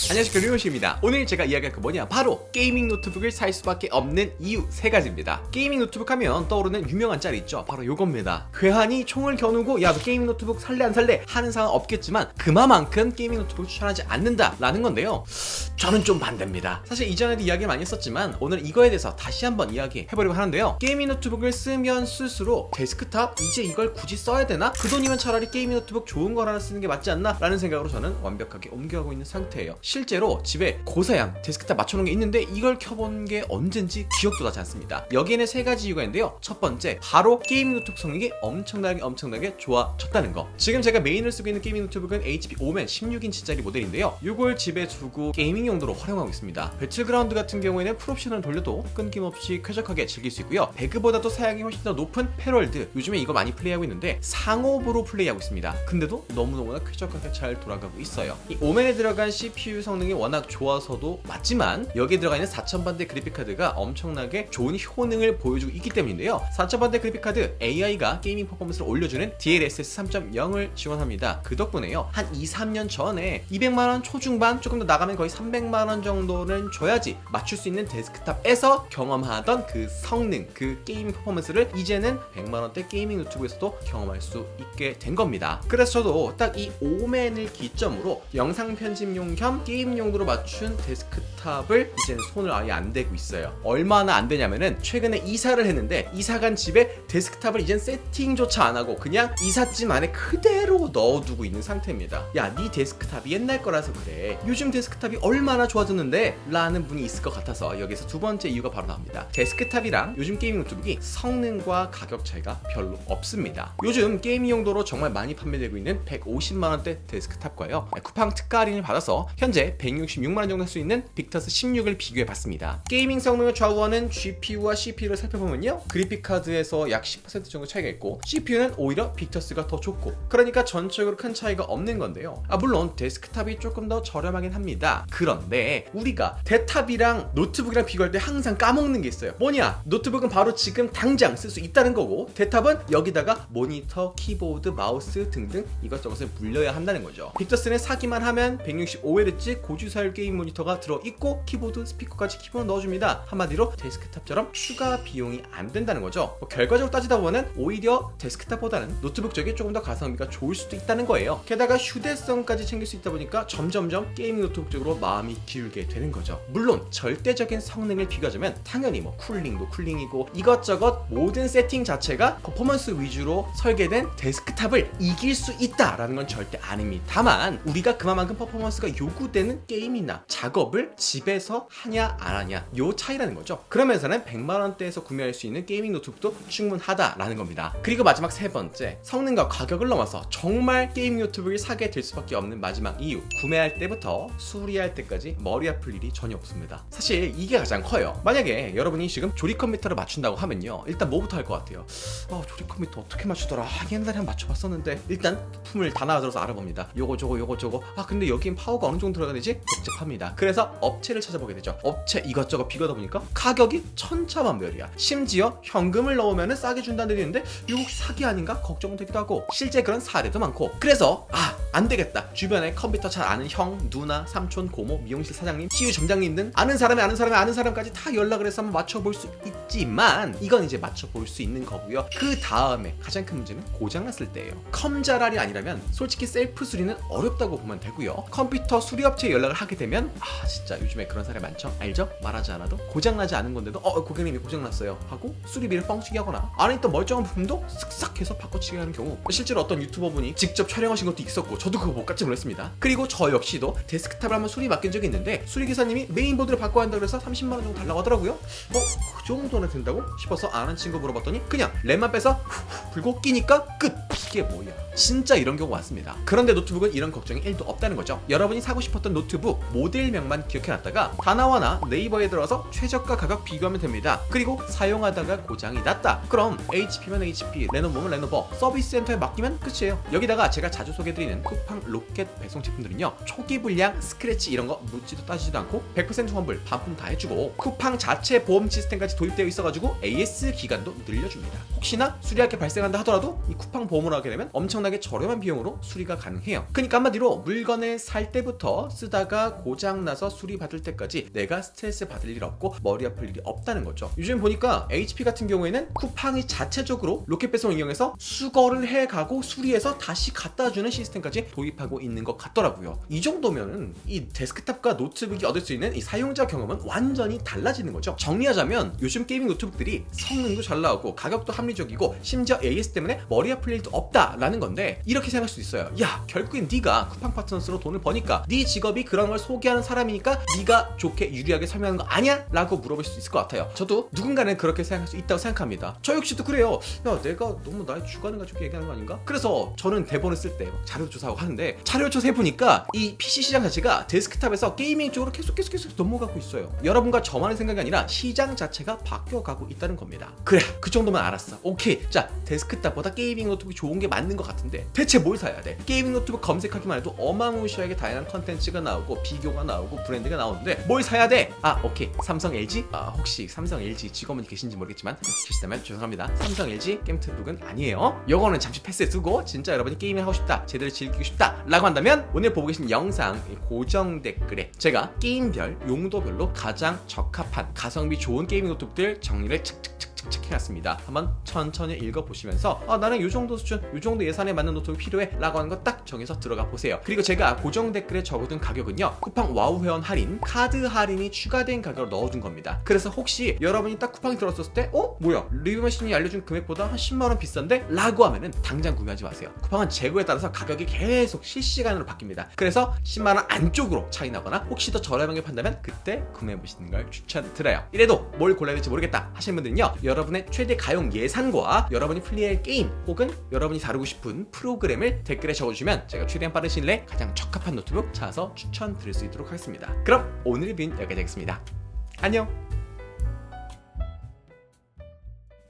안녕하십니까, 류호시입니다. 오늘 제가 이야기할 거 뭐냐, 바로 게이밍 노트북을 살 수밖에 없는 이유 3가지입니다. 게이밍 노트북 하면 떠오르는 유명한 짤이 있죠. 바로 요겁니다. 괴한이 총을 겨누고 야 너 게이밍 노트북 살래 안 살래 하는 상황 없겠지만 그만큼 게이밍 노트북을 추천하지 않는다 라는 건데요, 저는 좀 반대입니다. 사실 이전에도 이야기 많이 했었지만 오늘 이거에 대해서 다시 한번 이야기해보려고 하는데요, 게이밍 노트북을 쓰면 쓸수록 데스크탑 이제 이걸 굳이 써야 되나? 그 돈이면 차라리 게이밍 노트북 좋은 거 하나 쓰는 게 맞지 않나? 라는 생각으로 저는 완벽하게 옮겨가고 있는 상태예요. 실제로 집에 고사양 데스크탑 맞춰놓은 게 있는데 이걸 켜본 게 언젠지 기억도 나지 않습니다. 여기에는 3가지 이유가 있는데요, 첫 번째, 바로 게이밍 노트북 성능이 엄청나게 좋아졌다는 거. 지금 제가 메인을 쓰고 있는 게이밍 노트북은 HP 오멘 16인치짜리 모델인데요, 이걸 집에 두고 게이밍 용도로 활용하고 있습니다. 배틀그라운드 같은 경우에는 풀옵션을 돌려도 끊김없이 쾌적하게 즐길 수 있고요, 배그보다도 사양이 훨씬 더 높은 패럴드, 요즘에 이거 많이 플레이하고 있는데 상업으로 플레이하고 있습니다. 근데도 너무너무나 쾌적하게 잘 돌아가고 있어요. 이 오멘에 들어간 CPU 성능이 워낙 좋아서도 맞지만 여기에 들어가 있는 4000반대 그래픽카드가 엄청나게 좋은 효능을 보여주고 있기 때문인데요, 4000반대 그래픽카드 AI가 게이밍 퍼포먼스를 올려주는 DLSS 3.0을 지원합니다. 그 덕분에요, 한 2-3년 전에 200만원 초중반, 조금 더 나가면 거의 300만원 정도는 줘야지 맞출 수 있는 데스크탑에서 경험하던 그 성능, 그 게이밍 퍼포먼스를 이제는 100만원대 게이밍 노트북에서도 경험할 수 있게 된 겁니다. 그래서 저도 딱 이 오멘을 기점으로 영상 편집용 겸 게임 용도로 맞춘 데스크탑을 이제는 손을 아예 안 대고 있어요. 얼마나 안 되냐면은 최근에 이사를 했는데 이사간 집에 데스크탑을 이젠 세팅조차 안 하고 그냥 이삿짐 안에 그대로 넣어두고 있는 상태입니다. 야, 네 데스크탑이 옛날 거라서 그래, 요즘 데스크탑이 얼마나 좋아졌는데? 라는 분이 있을 것 같아서 여기서 두 번째 이유가 바로 나옵니다. 데스크탑이랑 요즘 게이밍 노트북이 성능과 가격 차이가 별로 없습니다. 요즘 게이밍 용도로 정말 많이 판매되고 있는 150만원대 데스크탑과요, 쿠팡 특가 할인을 받아서 현재 166만원 정도 할 수 있는 빅터스 16을 비교해봤습니다. 게이밍 성능을 좌우하는 GPU와 CPU를 살펴보면요, 그래픽카드에서 약 10% 정도 차이가 있고 CPU는 오히려 빅터스가 더 좋고, 그러니까 전체적으로 큰 차이가 없는 건데요, 물론 데스크탑이 조금 더 저렴하긴 합니다. 그런데 우리가 대탑이랑 노트북이랑 비교할 때 항상 까먹는 게 있어요. 뭐냐, 노트북은 바로 지금 당장 쓸 수 있다는 거고, 대탑은 여기다가 모니터, 키보드, 마우스 등등 이것저것을 물려야 한다는 거죠. 빅터스는 사기만 하면 165Hz 고주사율 게임 모니터가 들어있고 키보드, 스피커까지 기본으로 넣어줍니다. 한마디로 데스크탑처럼 추가 비용이 안 된다는 거죠. 결과적으로 따지다 보면 오히려 데스크탑보다는 노트북 쪽이 조금 더 가성비가 좋을 수도 있다는 거예요. 게다가 휴대성까지 챙길 수 있다 보니까 점점점 게이밍 노트북 쪽으로 마음이 기울게 되는 거죠. 물론 절대적인 성능을 비교하자면 당연히 쿨링도 쿨링이고 이것저것 모든 세팅 자체가 퍼포먼스 위주로 설계된 데스크탑을 이길 수 있다라는 건 절대 아닙니다. 다만 우리가 그만큼 퍼포먼스가 요구되는 게임이나 작업을 집에서 하냐 안 하냐, 요 차이라는 거죠. 그러면서는 100만원대에서 구매할 수 있는 게이밍 노트북도 충분하다라는 겁니다. 그리고 마지막 3번째, 성능과 가격을 넘어서 정말 게이밍 노트북을 사게 될 수밖에 없는 마지막 이유, 구매할 때부터 수리할 때까지 머리 아플 일이 전혀 없습니다. 사실 이게 가장 커요. 만약에 여러분이 지금 조립 컴퓨터를 맞춘다고 하면요, 일단 뭐부터 할 것 같아요? 조립 컴퓨터 어떻게 맞추더라, 옛날에 한 맞춰봤었는데. 일단 부품을 다 나눠들어서 알아봅니다. 요거 저거 근데 여긴 파워가 어느 정도 들어가야 되지? 복잡합니다. 그래서 업체를 찾아보게 되죠. 업체 이것저것 비교하다 보니까 가격이 천차만별이야. 심지어 현금을 넣으면 싸게 준다는 데도 있는데 이거 혹시 사기 아닌가 걱정되기도 하고, 실제 그런 사례도 많고. 그래서 안 되겠다, 주변에 컴퓨터 잘 아는 형, 누나, 삼촌, 고모, 미용실 사장님, CU 점장님 등 아는 사람까지 다 연락을 해서 한번 맞춰볼 수 있지만 이건 이제 맞춰볼 수 있는 거고요. 그 다음에 가장 큰 문제는 고장났을 때예요. 컴자랄이 아니라면 솔직히 셀프 수리는 어렵다고 보면 되고요. 컴퓨터 수리업체에 연락을 하게 되면 진짜 요즘에 그런 사례 많죠? 알죠? 말하지 않아도 고장나지 않은 건데도 고객님이 고장났어요 하고 수리비를 뻥치기 하거나, 안에 있던 멀쩡한 부품도 쓱싹 해서 바꿔치기 하는 경우, 실제로 어떤 유튜버분이 직접 촬영하신 것도 있었고 저도 그거 못 깜짝 놀랐습니다. 그리고 저 역시도 데스크탑을 한번 수리 맡긴 적이 있는데 수리기사님이 메인보드를 바꿔야 한다고 해서 30만원 정도 달라고 하더라고요. 그 정도는 된다고 싶어서 아는 친구 물어봤더니 그냥 램만 빼서 불고 끼니까 끝! 이게 뭐야? 진짜 이런 경우 많습니다. 그런데 노트북은 이런 걱정이 1도 없다는 거죠. 여러분이 사고 싶었던 노트북 모델명만 기억해놨다가 다나와나 네이버에 들어서 최저가 가격 비교하면 됩니다. 그리고 사용하다가 고장이 났다, 그럼 HP면 HP, 레노버면 레노버, 서비스 센터에 맡기면 끝이에요. 여기다가 제가 자주 소개해드리는 쿠팡 로켓 배송 제품들은요, 초기 불량, 스크래치 이런 거 묻지도 따지지도 않고 100% 환불, 반품 다 해주고 쿠팡 자체 보험 시스템까지 도입되어 있어가지고 AS 기간도 늘려줍니다. 혹시나 수리할 게 발생한다 하더라도 이 쿠팡 보험으로 하게 되면 엄청나게 저렴한 비용으로 수리가 가능해요. 그러니까 한마디로 물건을 살 때부터 쓰다가 고장나서 수리 받을 때까지 내가 스트레스 받을 일 없고 머리 아플 일이 없다는 거죠. 요즘 보니까 HP 같은 경우에는 쿠팡이 자체적으로 로켓 배송을 이용해서 수거를 해가고 수리해서 다시 갖다주는 시스템까지 도입하고 있는 것 같더라고요. 이 정도면 이 데스크탑과 노트북이 얻을 수 있는 이 사용자 경험은 완전히 달라지는 거죠. 정리하자면 요즘 게이밍 노트북들이 성능도 잘 나오고 가격도 합리적이고 심지어 AS 때문에 머리 아플 일도 없다라는 건데, 이렇게 생각할 수 있어요. 야, 결국엔 네가 쿠팡 파트너스로 돈을 버니까 네 직업이 그런 걸 소개하는 사람이니까 네가 좋게 유리하게 설명하는 거 아니야? 라고 물어볼 수 있을 것 같아요. 저도 누군가는 그렇게 생각할 수 있다고 생각합니다. 저 역시도 그래요. 야, 내가 너무 나의 주관을 가지고 얘기하는 거 아닌가? 그래서 저는 대본을 쓸 때 자료 조사하고 하는데, 자료 조사해 보니까 이 PC 시장 자체가 데스크탑에서 게이밍 쪽으로 계속 넘어가고 있어요. 여러분과 저만의 생각이 아니라 시장 자체가 바뀌어가고 있다는 겁니다. 그래, 그 정도만 알았어. 오케이. 자, 데스크탑보다 게이밍 노트북이 좋은 게 맞는 것 같은데 대체 뭘 사야 돼? 게이밍 노트북 검색하기만 해도 어마무시하게 다양한 컨텐츠가 나오고 비교가 나오고 브랜드가 나오는데 뭘 사야 돼? 아, 오케이. 삼성, LG? 혹시 삼성, LG 직원분이 계신지 모르겠지만 계시다면 죄송합니다. 삼성, LG 게임 노트북은 아니에요. 요거는 잠시 패스해 두고 진짜 여러분이 게임을 하고 싶다, 제대로 즐기고 싶다 라고 한다면 오늘 보고 계신 영상 고정 댓글에 제가 게임별, 용도별로 가장 적합한 가성비 좋은 게이밍 노트북들 정리를 착착착 해놨습니다. 한번 천천히 읽어보시면서 나는 요 정도 수준, 요 정도 예산에 맞는 노트북이 필요해 라고 하는 거 딱 정해서 들어가 보세요. 그리고 제가 고정 댓글에 적어둔 가격은요, 쿠팡 와우 회원 할인, 카드 할인이 추가된 가격으로 넣어둔 겁니다. 그래서 혹시 여러분이 딱 쿠팡이 들어왔을 때 뭐야, 리뷰머신이 알려준 금액보다 한 10만원 비싼데? 라고 하면은 당장 구매하지 마세요. 쿠팡은 재고에 따라서 가격이 계속 실시간으로 바뀝니다. 그래서 10만원 안쪽으로 차이 나거나 혹시 더 저렴하게 판다면 그때 구매해보시는 걸 추천드려요. 이래도 뭘 골라야 될지 모르겠다 하시는 분들은요, 여러분의 최대 가용 예산과 여러분이 플레이할 게임 혹은 여러분이 다루고 싶은 프로그램을 댓글에 적어주시면 제가 최대한 빠른 시일 내에 가장 적합한 노트북 찾아서 추천드릴 수 있도록 하겠습니다. 그럼 오늘 빈 여기까지 하겠습니다. 안녕.